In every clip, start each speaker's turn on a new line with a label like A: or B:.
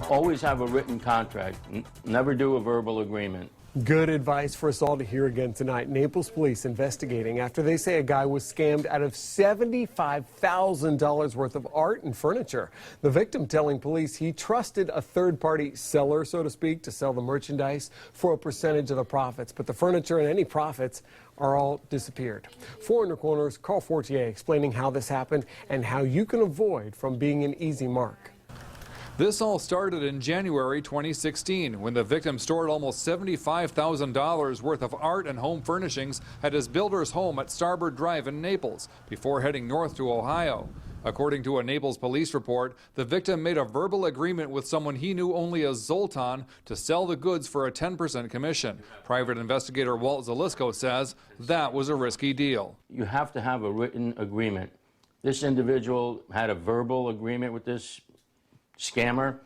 A: Always have a written contract. Never do a verbal agreement.
B: Good advice for us all to hear again tonight. Naples police investigating after they say a guy was scammed out of $75,000 worth of art and furniture. The victim telling police he trusted a third-party seller, so to speak, to sell the merchandise for a percentage of the profits. But the furniture and any profits are all disappeared. Foreigner Corner's Carl Fortier explaining how this happened and how you can avoid from being an easy mark.
C: This all started in January 2016 when the victim stored almost $75,000 worth of art and home furnishings at his builder's home at Starboard Drive in Naples before heading north to Ohio. According to a Naples police report, the victim made a verbal agreement with someone he knew only as Zoltan to sell the goods for a 10% commission. Private investigator Walt Zalisco says that was a risky deal.
A: You have to have a written agreement. This individual had a verbal agreement with this scammer,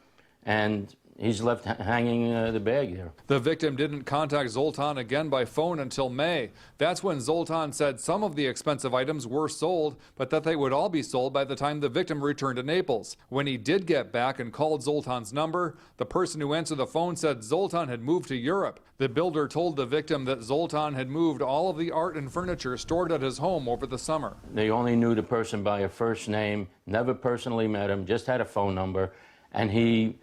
A: and he's left hanging the bag there.
C: The victim didn't contact Zoltan again by phone until May. That's when Zoltan said some of the expensive items were sold, but that they would all be sold by the time the victim returned to Naples. When he did get back and called Zoltan's number, the person who answered the phone said Zoltan had moved to Europe. The builder told the victim that Zoltan had moved all of the art and furniture stored at his home over the summer.
A: They only knew the person by a first name, never personally met him, just had a phone number, and he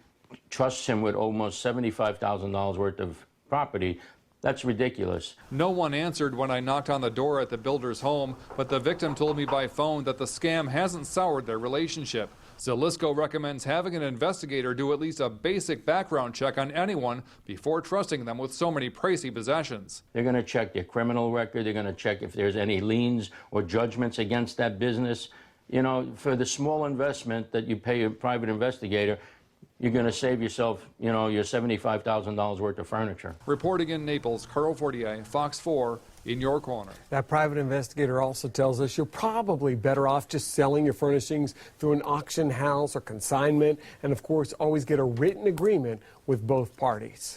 A: trusts him with almost $75,000 worth of property. That's ridiculous.
C: No one answered when I knocked on the door at the builder's home, but the victim told me by phone that the scam hasn't soured their relationship. Zalisco recommends having an investigator do at least a basic background check on anyone before trusting them with so many pricey possessions.
A: They're going to check their criminal record. They're going to check if there's any liens or judgments against that business. You know, for the small investment that you pay a private investigator, you're going to save yourself, you know, your $75,000 worth of furniture.
C: Reporting in Naples, Carl Fortier, Fox 4, in your corner.
B: That private investigator also tells us you're probably better off just selling your furnishings through an auction house or consignment, and of course always get a written agreement with both parties.